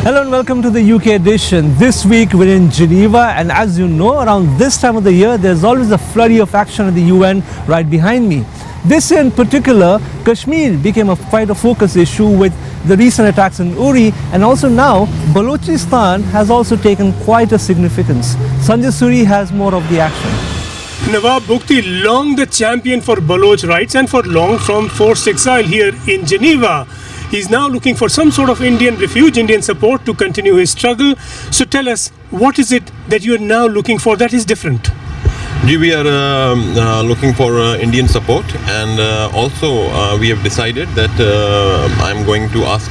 Hello and welcome to the UK edition. This week we're in Geneva, and as you know, around this time of the year there's always a flurry of action at the UN right behind me. This year in particular, Kashmir became quite a focus issue with the recent attacks in Uri, and also now Balochistan has also taken quite a significance. Sanjay Suri has more of the action. Brahumdagh Bugti, long the champion for Baloch rights and for long from forced exile here in Geneva. He's now looking for some sort of Indian refuge, Indian support to continue his struggle. So tell us, what is it that you are now looking for that is different? We are looking for Indian support, and also we have decided that I'm going to ask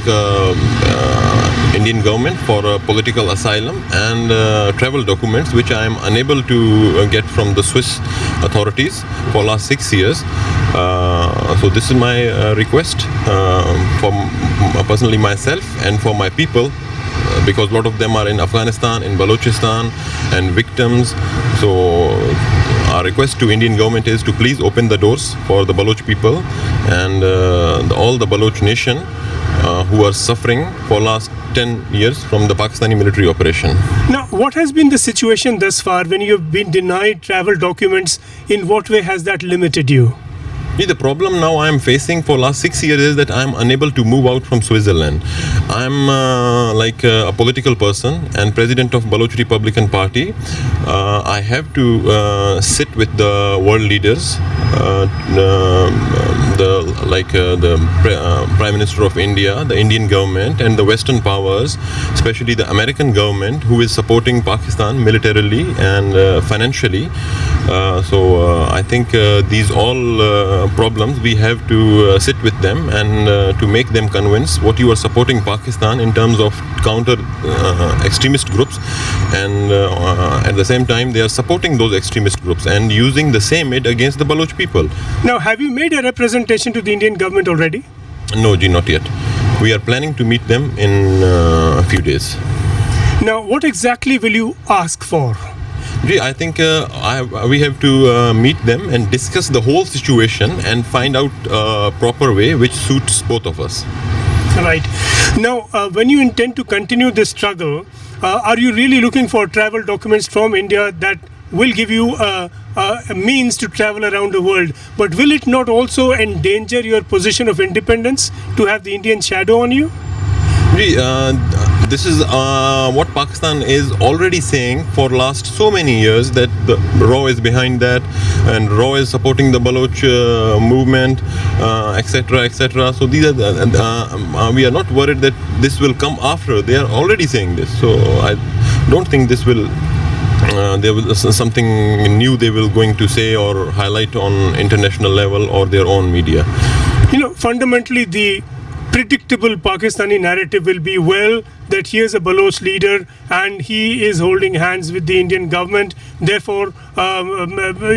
Indian government for political asylum and travel documents, which I am unable to get from the Swiss authorities for last 6 years. So this is my request for personally myself and for my people, because a lot of them are in Afghanistan, in Balochistan, and victims. So our request to Indian government is to please open the doors for the Baloch people and all the Baloch nation who are suffering for last 10 years from the Pakistani military operation. Now, what has been the situation thus far when you have been denied travel documents? In what way has that limited you? The problem now I am facing for last 6 years is that I am unable to move out from Switzerland. I am like a political person and president of Baloch Republican Party. I have to sit with the world leaders, the Prime Minister of India, the Indian government, and the Western powers, especially the American government, who is supporting Pakistan militarily and financially. So I think these all problems we have to sit with them and to make them convinced what you are supporting Pakistan in terms of counter extremist groups, and at the same time they are supporting those extremist groups and using the same aid against the Baloch people. Now, have you made a representation to the Indian government already? No, Ji, not yet. We are planning to meet them in a few days. Now, what exactly will you ask for? I think we have to meet them and discuss the whole situation and find out a proper way which suits both of us. Right. Now, when you intend to continue this struggle, are you really looking for travel documents from India that will give you a means to travel around the world? But will it not also endanger your position of independence to have the Indian shadow on you? This is what Pakistan is already saying for last so many years, that the RAW is behind that and RAW is supporting the Baloch movement, etc., etc. So these are we are not worried that this will come after. They are already saying this. So I don't think this will there will something new they will going to say or highlight on international level or their own media. You know, fundamentally the predictable Pakistani narrative will be, well, that he is a Baloch leader and he is holding hands with the Indian government. Therefore,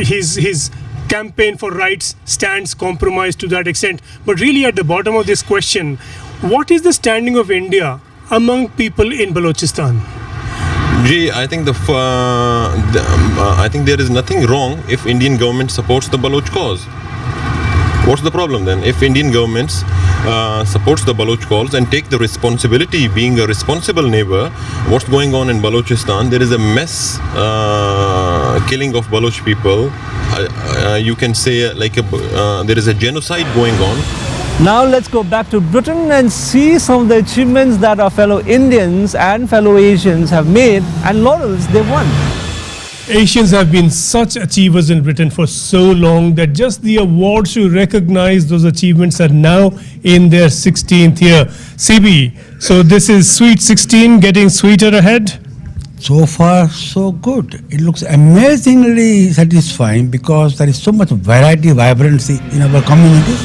his campaign for rights stands compromised to that extent. But really, at the bottom of this question, what is the standing of India among people in Balochistan? I think I think there is nothing wrong if Indian government supports the Baloch cause. What's the problem then? If Indian government supports the Baloch cause and take the responsibility, being a responsible neighbor, what's going on in Balochistan? There is a mass killing of Baloch people. You can say like there is a genocide going on. Now let's go back to Britain and see some of the achievements that our fellow Indians and fellow Asians have made and laurels they've won. Asians have been such achievers in Britain for so long that just the awards to recognize those achievements are now in their 16th year. CB, so this is Sweet 16 getting sweeter ahead? So far, so good. It looks amazingly satisfying because there is so much variety, vibrancy in our communities.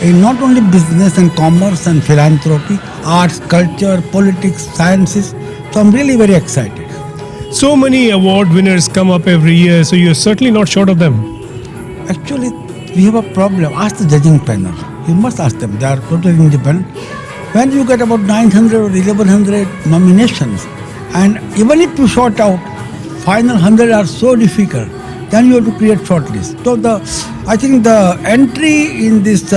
In not only business and commerce and philanthropy, arts, culture, politics, sciences. So I'm really very excited. So many award winners come up every year, so you're certainly not short of them. Actually, we have a problem. Ask the judging panel. You must ask them. They are totally independent. When you get about 900 or 1100 nominations, and even if you sort out, final 100 are so difficult, then you have to create shortlist. So I think the entry in this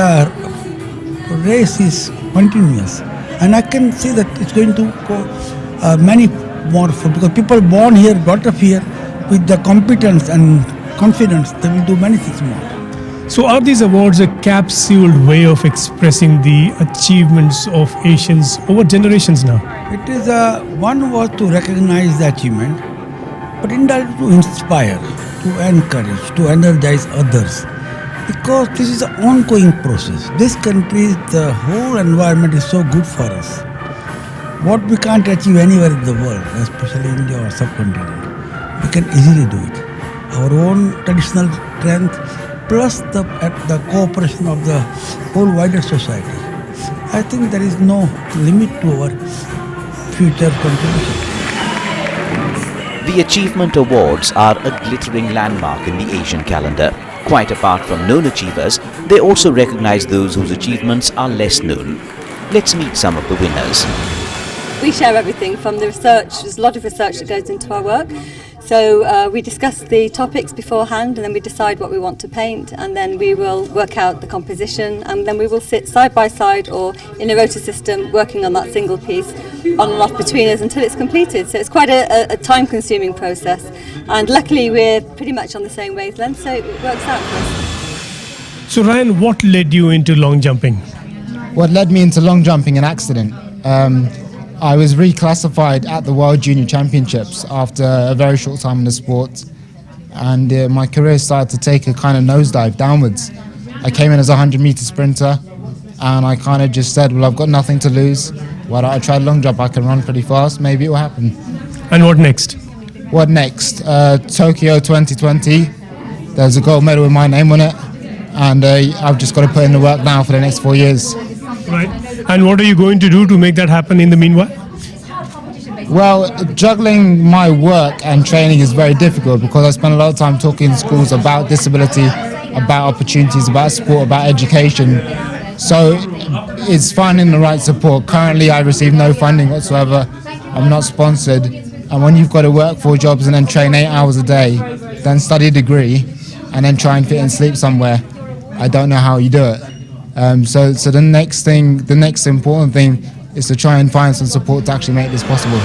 race is continuous. And I can see that it's going to go many more food, because people born here, brought up here, with the competence and confidence, they will do many things more. So are these awards a capsuled way of expressing the achievements of Asians over generations now? It is one was to recognize the achievement, but indirectly to inspire, to encourage, to energize others. Because this is an ongoing process. This country, the whole environment is so good for us. What we can't achieve anywhere in the world, especially India or subcontinent, we can easily do it. Our own traditional strength plus the cooperation of the whole wider society. I think there is no limit to our future contribution. The Achievement Awards are a glittering landmark in the Asian calendar. Quite apart from known achievers, they also recognize those whose achievements are less known. Let's meet some of the winners. We share everything from the research. There's a lot of research that goes into our work. So we discuss the topics beforehand, and then we decide what we want to paint, and then we will work out the composition, and then we will sit side by side or in a rota system working on that single piece on and off between us until it's completed. So it's quite a time-consuming process, and luckily we're pretty much on the same wavelength, so it works out for us. So Ryan, what led you into long jumping? What led me into long jumping? An accident. I was reclassified at the World Junior Championships after a very short time in the sport, and my career started to take a kind of nosedive downwards. I came in as a 100-meter sprinter, and I kind of just said, well, I've got nothing to lose. Why don't I try long jump? I can run pretty fast. Maybe it will happen. And what next? What next? Tokyo 2020. There's a gold medal with my name on it, and I've just got to put in the work now for the next 4 years. Right. And what are you going to do to make that happen in the meanwhile? Well, juggling my work and training is very difficult because I spend a lot of time talking in schools about disability, about opportunities, about sport, about education. So it's finding the right support. Currently, I receive no funding whatsoever. I'm not sponsored. And when you've got to work 4 jobs and then train 8 hours a day, then study a degree, and then try and fit and sleep somewhere, I don't know how you do it. So the next important thing is to try and find some support to actually make this possible.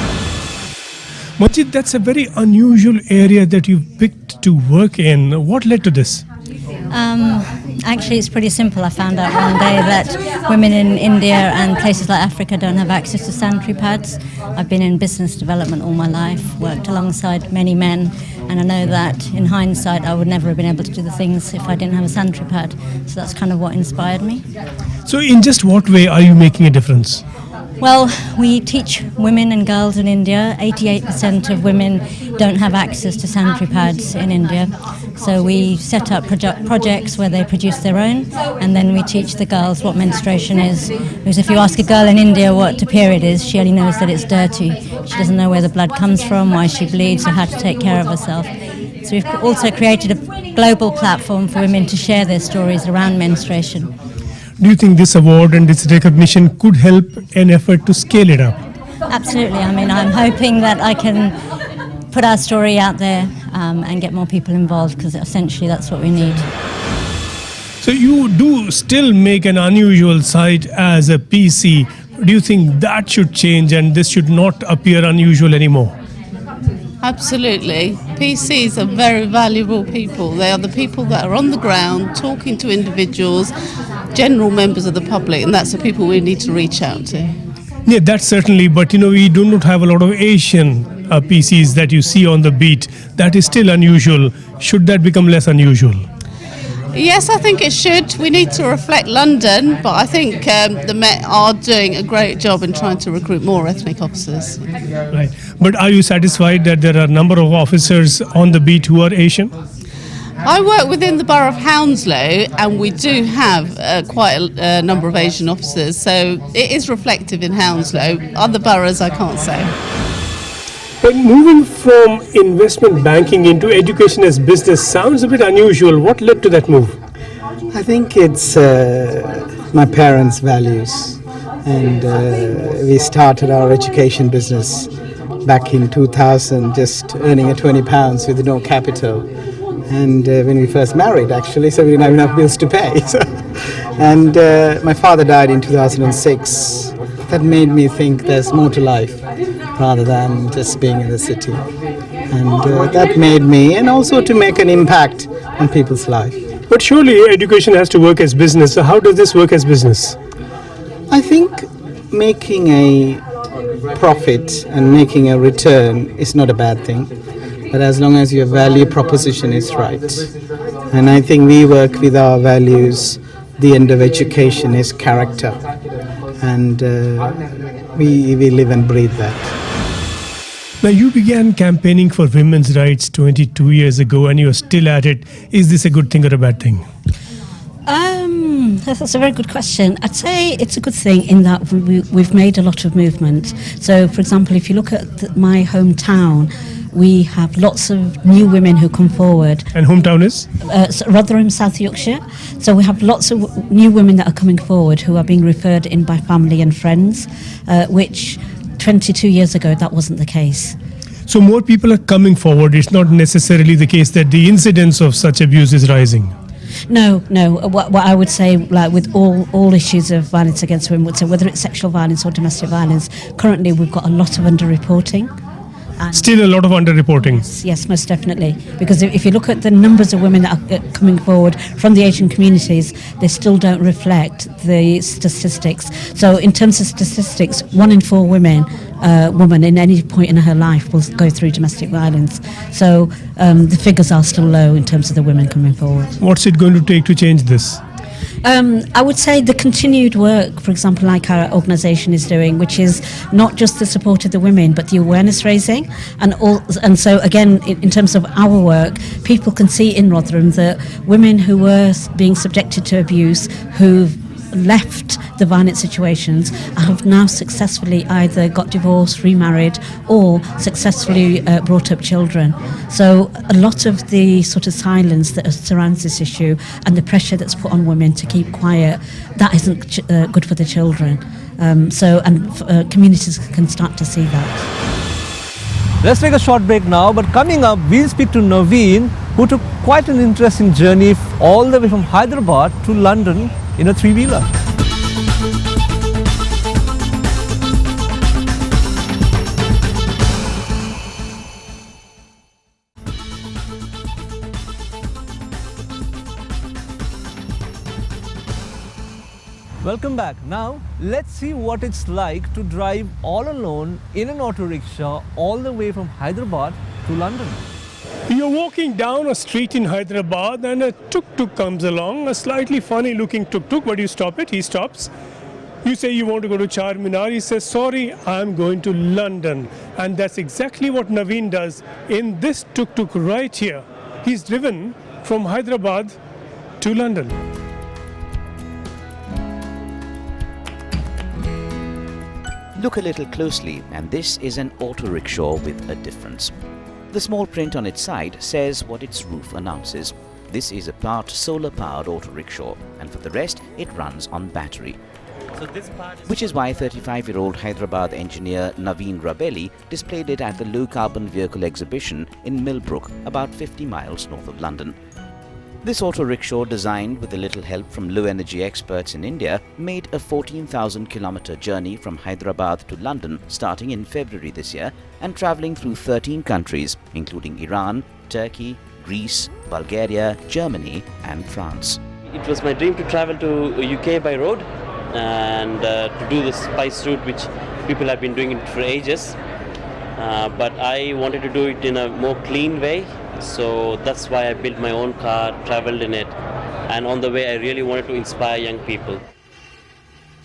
Majid, that's a very unusual area that you've picked to work in. What led to this? Actually, it's pretty simple. I found out one day that women in India and places like Africa don't have access to sanitary pads. I've been in business development all my life, worked alongside many men, and I know that in hindsight I would never have been able to do the things if I didn't have a sanitary pad. So that's kind of what inspired me. So in just what way are you making a difference? Well, we teach women and girls in India. 88% of women don't have access to sanitary pads in India. So we set up projects where they produce their own, and then we teach the girls what menstruation is. Because if you ask a girl in India what a period is, she only knows that it's dirty. She doesn't know where the blood comes from, why she bleeds, or how to take care of herself. So we've also created a global platform for women to share their stories around menstruation. Do you think this award and this recognition could help an effort to scale it up? Absolutely. I mean, I'm hoping that I can put our story out there and get more people involved, because essentially that's what we need. So you do still make an unusual sight as a PC. Do you think that should change and this should not appear unusual anymore? Absolutely. PCs are very valuable people. They are the people that are on the ground talking to individuals, general members of the public, and that's the people we need to reach out to. Yeah, that's certainly, but we do not have a lot of Asian PCs that you see on the beat. That is still unusual. Should that become less unusual? Yes, I think it should. We need to reflect London, but I think the Met are doing a great job in trying to recruit more ethnic officers. Right. But are you satisfied that there are a number of officers on the beat who are Asian? I work within the borough of Hounslow, and we do have quite a number of Asian officers, so it is reflective in Hounslow. Other boroughs I can't say. But moving from investment banking into education as business sounds a bit unusual. What led to that move? I think it's my parents' values, and we started our education business back in 2000, just earning a £20 with no capital. And when we first married, actually, so we didn't have enough bills to pay. And my father died in 2006. that made me think there's more to life rather than just being in the city. And that made me, and also to make an impact on people's life. But surely education has to work as business. So how does this work as business? I think making a profit and making a return is not a bad thing, but as long as your value proposition is right. And I think we work with our values. The end of education is character, and we live and breathe that. Now, you began campaigning for women's rights 22 years ago and you're still at it. Is this a good thing or a bad thing? That's a very good question. I'd say it's a good thing in that we've made a lot of movement. So, for example, if you look at my hometown, we have lots of new women who come forward. And hometown is? Rotherham, South Yorkshire. So we have lots of new women that are coming forward who are being referred in by family and friends, which 22 years ago that wasn't the case. So more people are coming forward. It's not necessarily the case that the incidence of such abuse is rising. No. What I would say, like with all issues of violence against women, would say whether it's sexual violence or domestic violence, currently we've got a lot of underreporting. Still a lot of underreporting. Yes, most definitely. Because if you look at the numbers of women that are coming forward from the Asian communities, they still don't reflect the statistics. So in terms of statistics, 1 in 4 women in any point in her life will go through domestic violence. So the figures are still low in terms of the women coming forward. What's it going to take to change this? I would say the continued work, for example, like our organisation is doing, which is not just the support of the women, but the awareness raising. And so, again, in terms of our work, people can see in Rotherham that women who were being subjected to abuse, who've left the violent situations, have now successfully either got divorced, remarried, or successfully brought up children. So a lot of the sort of silence that surrounds this issue and the pressure that's put on women to keep quiet, that isn't good for the children. Communities can start to see that. Let's take a short break now, but coming up, we'll speak to Naveen, who took quite an interesting journey all the way from Hyderabad to London in a 3-wheeler. Welcome back. Now, let's see what it's like to drive all alone in an auto rickshaw all the way from Hyderabad to London. You're walking down a street in Hyderabad and a tuk-tuk comes along, a slightly funny looking tuk-tuk, but you stop it, he stops. You say you want to go to Charminar, he says, sorry, I'm going to London. And that's exactly what Naveen does in this tuk-tuk right here. He's driven from Hyderabad to London. Look a little closely, and this is an auto rickshaw with a difference. The small print on its side says what its roof announces. This is a part solar-powered auto rickshaw, and for the rest, it runs on battery. Which is why 35-year-old Hyderabad engineer Naveen Rabelli displayed it at the Low Carbon Vehicle Exhibition in Millbrook, about 50 miles north of London. This auto rickshaw, designed with a little help from low-energy experts in India, made a 14,000-kilometer journey from Hyderabad to London starting in February this year and travelling through 13 countries, including Iran, Turkey, Greece, Bulgaria, Germany and France. It was my dream to travel to UK by road and to do the spice route, which people have been doing it for ages. But I wanted to do it in a more clean way. So that's why I built my own car, travelled in it, and on the way I really wanted to inspire young people.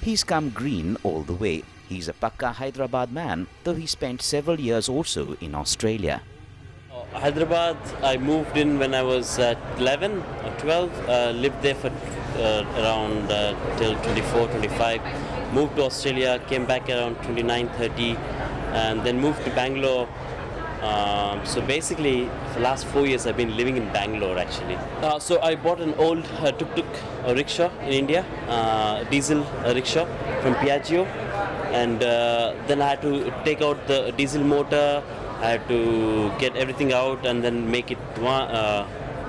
He's come green all the way. He's a Pakka Hyderabad man, though he spent several years also in Australia. Hyderabad, I moved in when I was 11 or 12, lived there for around till 24, 25, moved to Australia, came back around 29, 30, and then moved to Bangalore. So basically, for the last 4 years, I've been living in Bangalore actually. So I bought an old tuk-tuk rickshaw in India, diesel rickshaw from Piaggio, and then I had to take out the diesel motor, I had to get everything out and then make it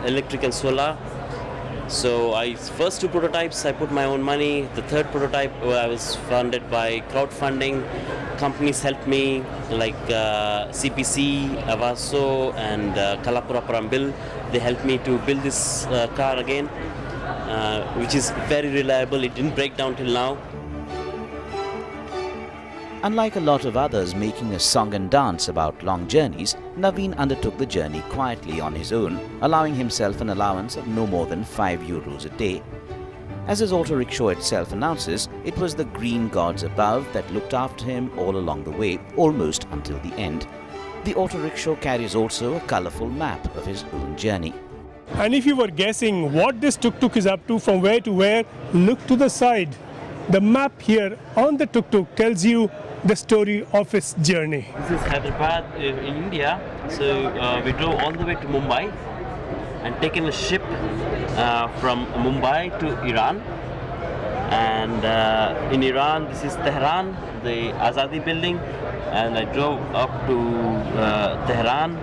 electric and solar. So first 2 prototypes I put my own money. The third prototype I was funded by crowdfunding. Companies helped me like CPC, Avaso and Kalapura Parambil. They helped me to build this car again, which is very reliable. It didn't break down till now. Unlike a lot of others making a song and dance about long journeys, Naveen undertook the journey quietly on his own, allowing himself an allowance of no more than €5 a day. As his auto rickshaw itself announces, it was the green gods above that looked after him all along the way, almost until the end. The auto rickshaw carries also a colourful map of his own journey. And if you were guessing what this tuk-tuk is up to from where to where, look to the side. The map here on the tuk-tuk tells you the story of his journey. This is Hyderabad in India. So we drove all the way to Mumbai and taken a ship from Mumbai to Iran. And in Iran, this is Tehran, the Azadi building. And I drove up to Tehran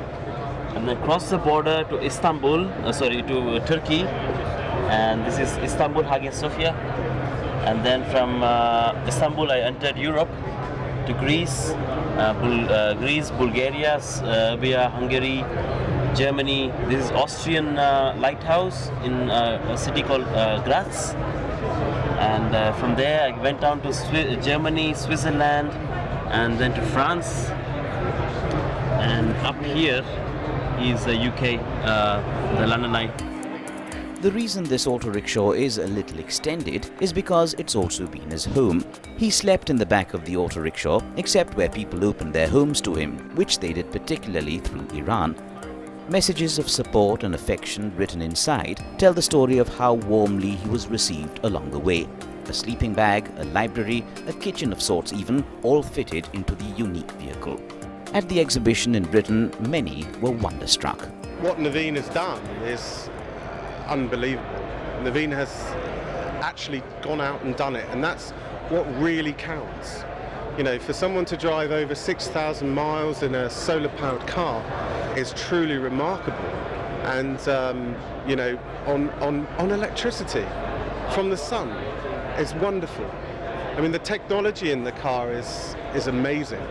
and then crossed the border to Istanbul, to Turkey. And this is Istanbul, Hagia Sophia. And then from Istanbul, I entered Europe to Greece, Bulgaria, Serbia, Hungary, Germany. This is Austrian lighthouse in a city called Graz. And from there, I went down to Germany, Switzerland, and then to France. And up here is the UK, the London Eye. The reason this auto rickshaw is a little extended is because it's also been his home. He slept in the back of the auto rickshaw, except where people opened their homes to him, which they did particularly through Iran. Messages of support and affection written inside tell the story of how warmly he was received along the way. A sleeping bag, a library, a kitchen of sorts even, all fitted into the unique vehicle. At the exhibition in Britain, many were wonderstruck. What Naveen has done is unbelievable. Naveen has actually gone out and done it, and that's what really counts. You know, for someone to drive over 6,000 miles in a solar-powered car is truly remarkable. And you know, on electricity from the sun is wonderful. I mean, the technology in the car is amazing,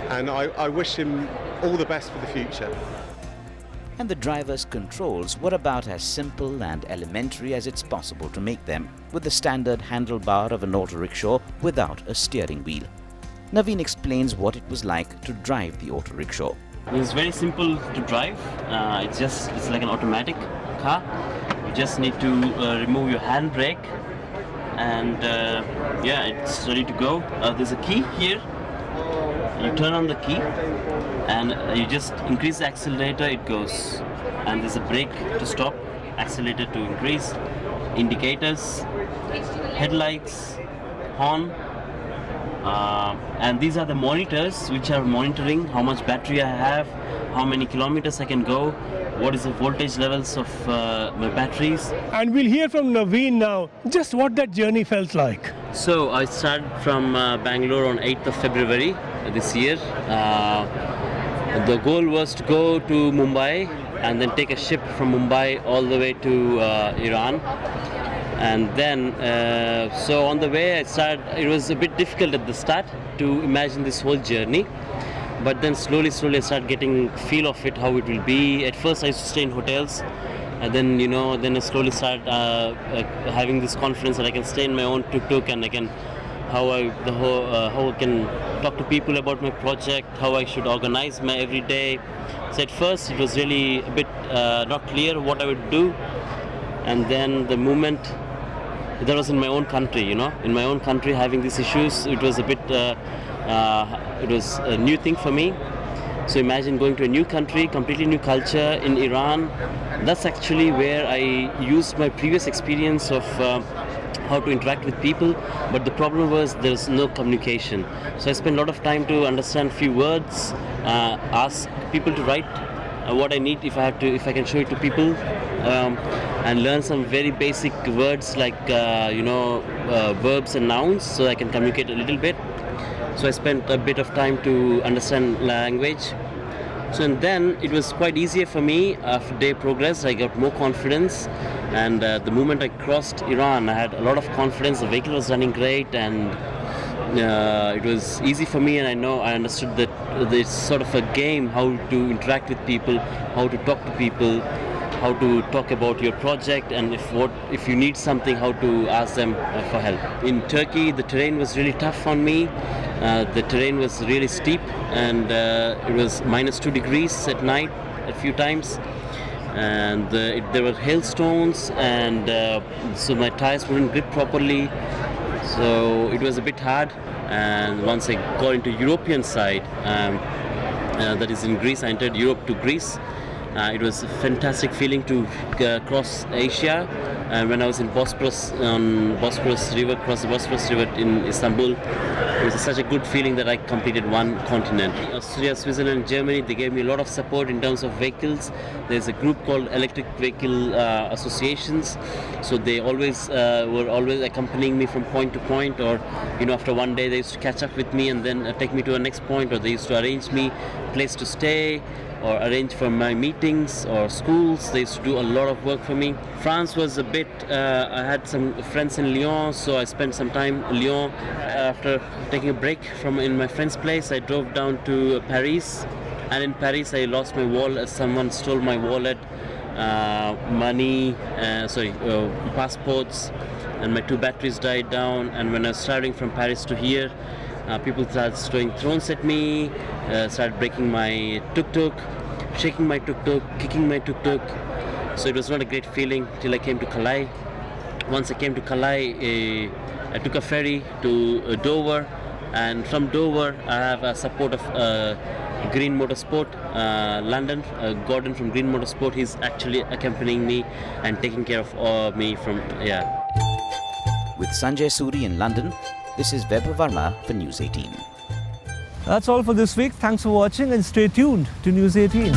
and I wish him all the best for the future. And the driver's controls were about as simple and elementary as it's possible to make them, with the standard handlebar of an auto rickshaw without a steering wheel. Naveen explains what it was like to drive the auto rickshaw. It's very simple to drive. It's like an automatic car. You just need to remove your handbrake, and yeah, it's ready to go. There's a key here. You turn on the key and you just increase the accelerator, it goes. And there's a brake to stop, accelerator to increase, indicators, headlights, horn. And these are the monitors which are monitoring how much battery I have, how many kilometers I can go, what is the voltage levels of my batteries. And we'll hear from Naveen now just what that journey felt like. So I started from Bangalore on 8th of February this year. The goal was to go to Mumbai and then take a ship from Mumbai all the way to Iran. And then, so on the way it was a bit difficult at the start to imagine this whole journey. But then slowly I started getting feel of it, how it will be. At first I used to stay in hotels. And then, then I slowly started having this confidence that I can stay in my own tuk-tuk and I can, how I can talk to people about my project, how I should organize my everyday. So at first it was really a bit not clear what I would do. And then the moment that was in my own country, in my own country having these issues, it was a bit, it was a new thing for me. So imagine going to a new country, completely new culture in Iran. That's actually where I used my previous experience of how to interact with people, but the problem was there's no communication. So I spent a lot of time to understand few words, ask people to write what I need if I can show it to people, and learn some very basic words like verbs and nouns so I can communicate a little bit. So I spent a bit of time to understand language. So and then it was quite easier for me. After day progressed, I got more confidence, and the moment I crossed Iran, I had a lot of confidence. The vehicle was running great, and it was easy for me. And I understood that it's sort of a game, how to interact with people, how to talk to people, how to talk about your project, and if you need something, how to ask them for help. In Turkey, the terrain was really tough on me. The terrain was really steep, and it was -2 degrees at night a few times, and there were hailstones, and so my tires wouldn't grip properly, so it was a bit hard. And once I got into European side, that is in Greece, I entered Europe to Greece. It was a fantastic feeling to cross Asia. When I was in Bosporus, on Bosporus River, cross the Bosporus River in Istanbul, it was such a good feeling that I completed one continent. Austria, Switzerland, Germany, they gave me a lot of support in terms of vehicles. There's a group called Electric Vehicle Associations, so they were always accompanying me from point to point, or after one day they used to catch up with me and then take me to a next point, or they used to arrange me place to stay, or arrange for my meetings or schools. They used to do a lot of work for me. France was a bit, I had some friends in Lyon, so I spent some time in Lyon. After taking a break from in my friend's place, I drove down to Paris, and in Paris I lost my wallet. Someone stole my wallet, money, passports, and my 2 batteries died down. And when I was traveling from Paris to here, people started throwing thrones at me, started breaking my tuk-tuk, shaking my tuk-tuk, kicking my tuk-tuk. So it was not a great feeling till I came to Calais. Once I came to Calais, I took a ferry to Dover, and from Dover I have a support of Green Motorsport, London. Gordon from Green Motorsport, he's actually accompanying me and taking care of me from, With Sanjay, Suri in London, this is Vaibhav Verma for News 18. That's all for this week. Thanks for watching, and stay tuned to News 18.